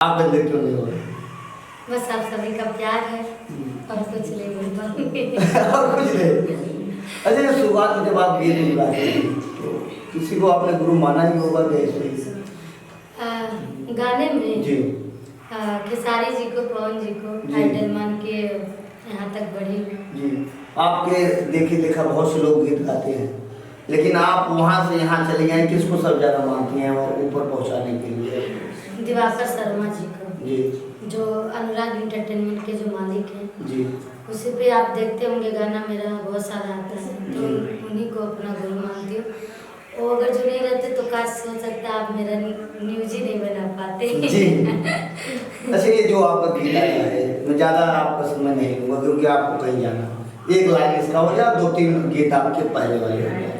आप गंदे क्यों नहीं हो रहे? बस आप सभी का प्यार है और कुछ नहीं बोल पाऊंगी। और कुछ नहीं। अच्छा, ये शुरुआत में जब आप गीत गाते हैं तो किसी को आपने गुरु माना ही होगा जैसे गाने में जी खेसारी जी को, पवन जी को जी। आइडल मान के यहाँ तक बढ़ी हूँ। जी। आपके देखे देखा बहुत से लोग गीत गाते हैं, लेकिन आप वहाँ से यहाँ चले गए, किसको सब ज़्यादा मानती हैं और ऊपर पहुँचाने के लिए? दिवाकर शर्मा जी को, जी जो अनुराग एंटरटेनमेंट के जो मालिक हैं। जी। उसी पे आप देखते होंगे गाना मेरा बहुत सारा आता है, तो जी। उन्हीं को अपना गुरु मानती हूँ। वो अगर जो नहीं रहते तो काश हो सकता है आप मेरा न्यूज ही नहीं बना पाते। जी। अच्छा, ये जो आपका गीत आया है, मैं ज़्यादा आपका समय नहीं लूँगा क्योंकि आपको कहीं जाना है। एक लाइन इसका हो जाए, 2-3 गीत आपके पहले वाले हो जाए।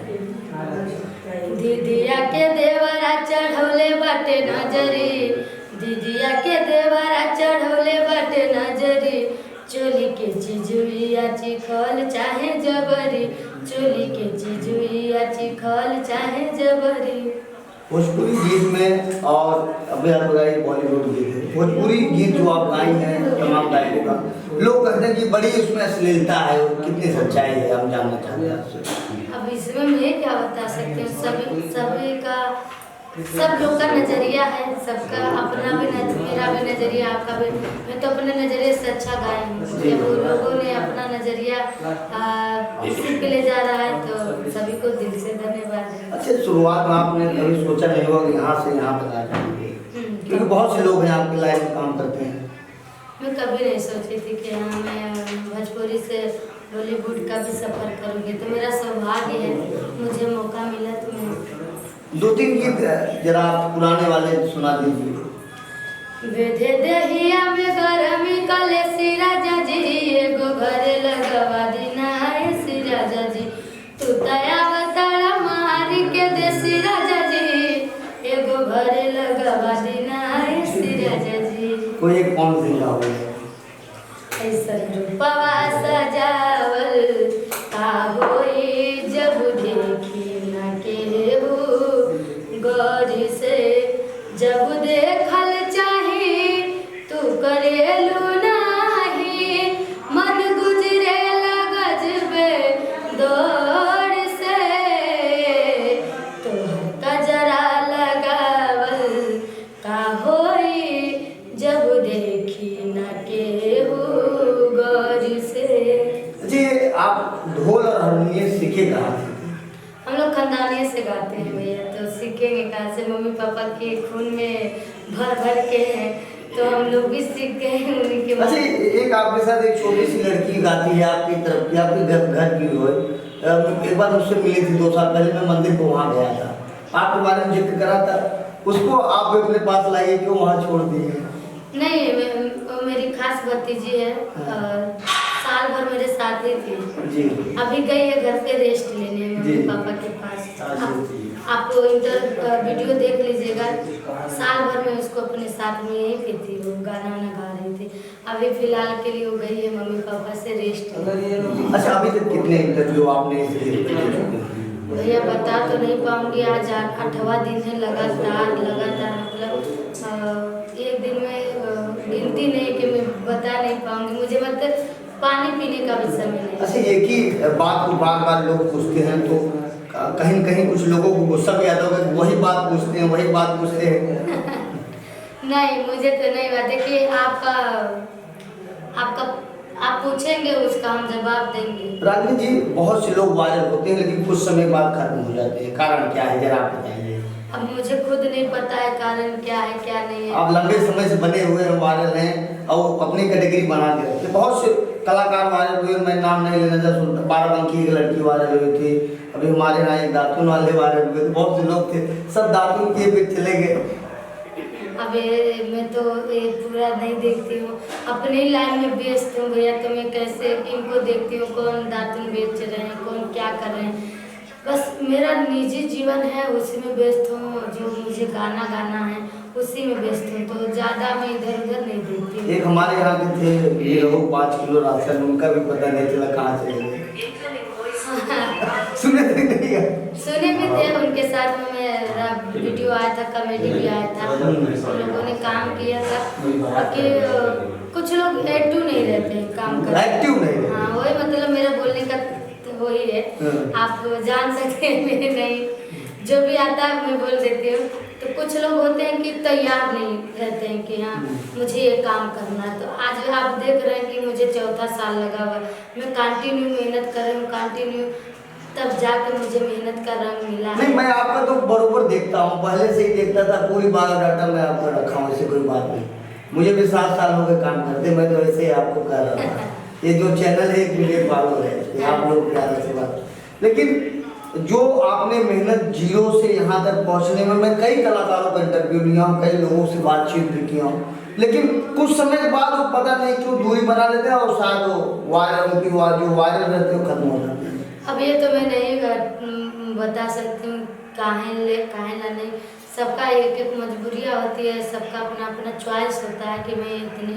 दीदिया के देवरा चढ़ौले बाटे नजरी, दीदिया के देवरा चढ़ौले बाटे नजरी, चोली के चिजुइया चिखल चाहे जबरी, चोली के चिजुइया चिखल चाहे जबरी। भोजपुरी गीत में और अभी आप बताइए बॉलीवुड गीत है, भोजपुरी गीत जो आप गाई हैं तमाम गायकों का, लोग कहते हैं कि बड़ी उसमें अश्लीलता है, कितनी सच्चाई है, हम जानना चाहते हैं आपसे। अब इसमें मैं क्या बता सकती हूँ, सभी का, सब लोग का नजरिया है, सबका अपना भी मेरा भी नजरिया, आपका भी। मैं तो अपने नजरिए से अच्छा गाई हूँ, जब वो लोगों ने अपना नजरिया इसी पे ले जा रहा है तो सभी को दिल से धन्यवाद। अच्छा, शुरुआत में आपने कभी सोचा नहीं होगा कि यहाँ से यहाँ तक आ जाएंगे, क्योंकि बहुत से लोग हैं आपकी लाइफ में काम करते हैं। मैं कभी नहीं सोची थी कि हाँ मैं भोजपुरी से बॉलीवुड का भी सफ़र करूँगी, तो मेरा सौभाग्य है, मुझे मौका मिला तो मैं 2-3 गीत जरा आप पुराने वाले सुना दीजिए। बेधे दहिया में गरमी कले सिराजा जी, एगो घरे लगवा दीना है सिराजा जी, तू तया बताड़ा मारी के दे सिराजा जी, एगो घरे लगवा दीना है सिराजा जी। कोई एक कौन सी गाओ? ऐसा रूपवा सजावल का होई जब देखी न केहू गौरी से, जब देखल चाही तू करेलू नाही, मन गुजरे लगजबे दौड़ से, तोहर कजरा लगावल का होई जब देखी न केहू गौरी से। जी, आप ढोल और हारमोनियम सीखे कहाँ से? हम लोग खानदानी से गाते हैं भैया, तो सीखेंगे कहाँ से, मम्मी पापा के खून में भर भर के हैं, तो हम लोग भी सीख गए हैं उन्हीं के। अच्छा, एक आपके साथ एक छोटी सी लड़की गाती है आपकी तरफ की, आपके घर की हो, एक बार मुझसे मिली थी 2 साल पहले, मैं मंदिर को वहाँ गया था, आपके बारे में जिक्र करा था, उसको आप अपने पास लाइए, क्यों वहाँ छोड़ दिए? नहीं, वो मेरी खास भतीजी है, साल भर मेरे साथ ही थी जी। अभी गई है घर पे रेस्ट लेने मम्मी पापा के पास। आप वीडियो देख लीजिएगा, साल भर में उसको अपने साथ में यहीं पे थी, वो गाना वाना गा रही थी। अभी फिलहाल के लिए वो गई है मम्मी पापा से रेस्ट। अच्छा, अभी तक कितने इंटरव्यू आपने भैया बता तो नहीं पाऊंगी, आज 8वां दिन है लगातार मतलब एक दिन में गिनती नहीं कि मैं बता नहीं पाऊंगी, मुझे मतलब पानी पीने का भी समय नहीं। अच्छा, एक ही बात को बार बार लोग पूछते हैं, तो कहीं न कहीं कुछ लोगों को गुस्सा भी आता होगा, वही बात पूछते हैं, वही बात पूछते हैं। नहीं, मुझे तो नहीं बात है कि आप पूछेंगे उसका हम जवाब देंगे। रागिनी जी, बहुत से लोग वायरल होते हैं लेकिन कुछ समय बाद खत्म हो जाते हैं, कारण क्या है, जरा आप बताइए। अब मुझे खुद नहीं पता है कारण क्या है क्या नहीं है। आप लंबे समय से बने हुए हैं, वायरल हैं और अपनी कैटेगरी बना के रखते हैं। बहुत से कलाकार वायरल हुए, मैं नाम नहीं लेना चाहता, 12 की एक लड़की वायरल हुई थी, अभी हमारे यहाँ एक दातुन वाले वायरल हुए थे, बहुत से लोग थे, सब दातुन के पे चले गए। अब मैं तो ये पूरा नहीं देखती हूँ, अपनी लाइन में व्यस्त हूँ भैया, तो मैं कैसे इनको देखती हूँ, कौन दातुन बेच रहे हैं, कौन क्या कर रहे हैं। बस मेरा निजी जीवन है, उसी में व्यस्त हूँ, जो मुझे गाना है उसी में व्यस्त हूँ, तो ज़्यादा मैं इधर उधर नहीं देखती हूँ। एक हमारे यहाँ के थे ये लोग 5 किलो राशन, उनका भी पता नहीं चला कहाँ चले गए। सुने थे नहीं? सुने भी थे, उनके साथ में मेरा वीडियो आया था, कॉमेडी भी आया था, उन लोगों ने काम किया था। बाकी कुछ लोग एक्टिव नहीं रहते काम करते, एक्टिव नहीं रहते। हाँ वही मतलब मेरा बोलने का तो वही है, आप जान सकते हैं मैं नहीं जो भी आता है मैं बोल देती हूँ। तो कुछ लोग होते हैं कि तैयार नहीं रहते हैं कि हाँ मुझे ये काम करना है। तो आज आप देख रहे हैं कि मुझे 4था साल लगा हुआ है, मैं कंटिन्यू मेहनत कर रही हूँ, कंटिन्यू, तब जाके मुझे मेहनत का रंग मिला है। नहीं, मैं आपका तो बरोबर देखता हूँ, पहले से ही देखता था, पूरी बायोडाटा मैं आपका रखा हूँ, ऐसे कोई बात नहीं। मुझे भी 7 साल हो गए काम करते, मैं तो ऐसे ही आपको कह रहा था। ये जो चैनल है 1 मिलियन फॉलोअर है, आप लोग प्यार से बात। लेकिन जो आपने मेहनत जीरो से यहाँ तक पहुँचने में, मैं कई कलाकारों का इंटरव्यू लिया हूँ, कई लोगों से बातचीत भी किया हूँ, लेकिन कुछ समय के बाद वो पता नहीं क्यों दूरी बना लेते हैं और शायद वो वायरल, उनकी जो वायरल रहते हैं खत्म हो जाते हैं। अब ये तो मैं नहीं बता सकती हूँ काहे ना नहीं, सबका एक एक मजबूरियाँ होती है, सबका अपना अपना चॉइस होता है कि मैं इतने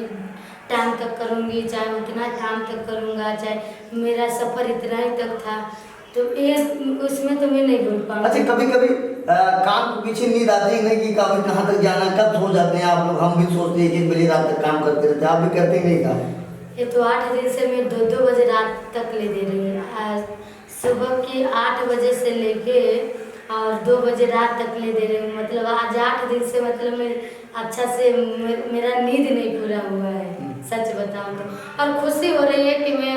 टाइम तक करूँगी, चाहे उतना टाइम तक करूँगा, चाहे मेरा सफ़र इतना ही तक था, तो ये उसमें तो मैं नहीं बोल पाऊँगी। अच्छा, कभी कभी काम के पीछे नींद आती ही नहीं कि कभी कहाँ तक जाना, कब सो जाते हैं आप लोग? हम भी सोचते हैं कि 1 बजे रात तक काम करते रहते हैं, आप भी करते ही नहीं काम? ये तो 8 दिन से मैं 2-2 बजे रात तक ले दे रही हूँ। आज सुबह की 8 बजे से लेके और 2 बजे रात तक ले दे रही हूँ। मतलब आज 8 दिन से मतलब मैं अच्छा से मेरा नींद नहीं पूरा हुआ है, सच बताऊँ तो। और खुशी हो रही है कि मैं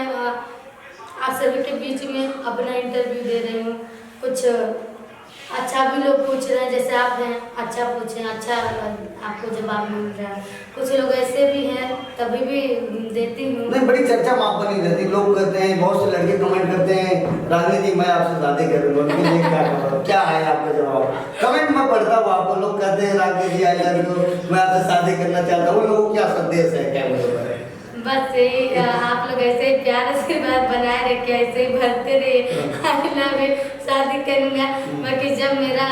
आप सभी के बीच में अपना इंटरव्यू दे रही हूँ। कुछ अच्छा भी लोग पूछ रहे हैं, जैसे आप हैं, अच्छा पूछें, अच्छा आपको जवाब मिल रहा है। कुछ लोग ऐसे भी हैं, तभी भी देती हूँ। नहीं, बड़ी चर्चा माप बनी रहती, लोग कहते हैं, बहुत से लड़के कमेंट करते हैं, रागिनी जी मैं आपसे शादी करूँगा, क्या है आपका जवाब? कमेंट में पढ़ता हूँ, आपको लोग कहते हैं रागिनी जी आई लव यू, मैं आपसे शादी करना चाहता हूँ, लोगों को क्या संदेश है कैमरे पर? बस यही, आप लोग ऐसे ही प्यार से बात बनाए रखे, ऐसे ही भरते रहिए। आई लव यू, शादी करूँगा। बाकी जब मेरा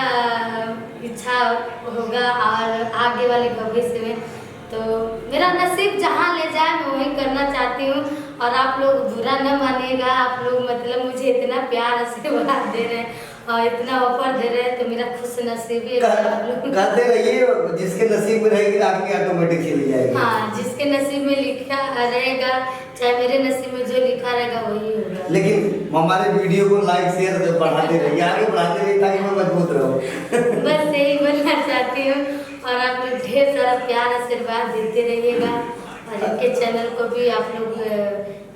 इच्छा होगा और आगे वाले भविष्य में, तो मेरा नसीब जहाँ ले जाए मैं वहीं करना चाहती हूँ। और आप लोग बुरा न मानिएगा, आप लोग मतलब मुझे इतना प्यार आशीर्वाद दे रहे हैं और इतना ऑफर दे रहे हैं, तो मेरा खुश नसीबी कहते रहिए, जिसके नसीब में रहेगी रागिनी ऑटोमेटिक चली जाएगी। हाँ, जिसके नसीब में लिखा रहेगा, चाहे मेरे नसीब में जो लिखा रहेगा वही होगा। लेकिन हमारे वीडियो को लाइक शेयर बढ़ाते रहिए, आगे बढ़ाते रहिए ताकि मैं मजबूत रहूं। बस यही बोलना चाहती हूँ। और आप लोग ढेर सारा प्यार आशीर्वाद देते रहिएगा। और इनके चैनल को भी आप लोग,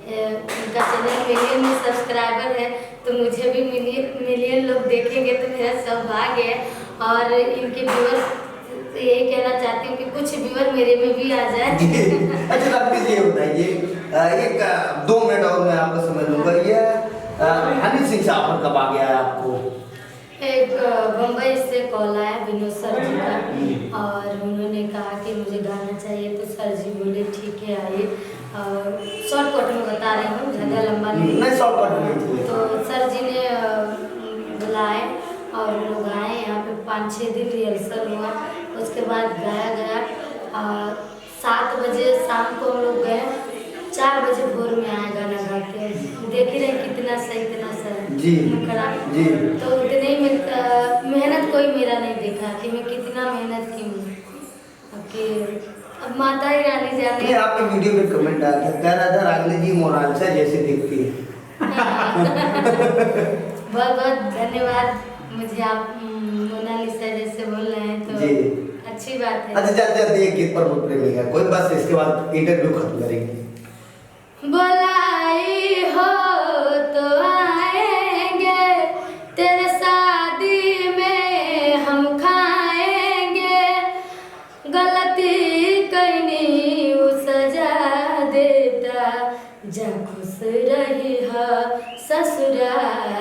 उनका चैनल मिलियन में सब्सक्राइबर है, तो मुझे भी मिलियन लोग देखेंगे तो मेरा सौभाग्य है। और इनके व्यूअर्स यही कहना चाहती हूँ कि कुछ व्यूअर मेरे में भी आ जाए। अच्छा, रागिनी जी ये बताइए, एक 2 मिनट और मैं आपको समझ लूँगा, ये हनी सिंह से ऑफर कब आ गया है आपको? एक बम्बई से कॉल आया विनोद सर जी का, और उन्होंने कहा कि मुझे गाना चाहिए, तो सर जी बोले ठीक है आइए। शॉर्टकट में बता रही हूँ, ज़्यादा लंबा नहीं, शॉर्टकट में। तो सर जी ने बुलाए और लोग आए, यहाँ पे 5-6 दिन रिहर्सल हुआ, उसके बाद गाया गया। 7 बजे शाम को हम लोग गए, 4 बजे भोर में आए गाना गा के। देख ही रहे कितना सही, इतना सही जी खराब जी। तो उतने में मेहनत कोई मेरा नहीं देखा कि मैं कितना मेहनत की हूँ। अब माता ही रानी जाने। आपके वीडियो में कमेंट आया था, कह रहा था रागिनी जी मोनालिसा जैसे दिखती है। बहुत बहुत धन्यवाद, मुझे आप मोनालिसा जैसे बोल रहे हैं तो जी, अच्छी बात है। अच्छा जाते एक गीत पर प्रेमी है कोई, बस इसके बाद इंटरव्यू खत्म करेंगे। बुलाई हो तो आएंगे, तेरे शादी में हम खाएंगे, गलती कहीं वो सजा देता, जा खुश रही है ससुराल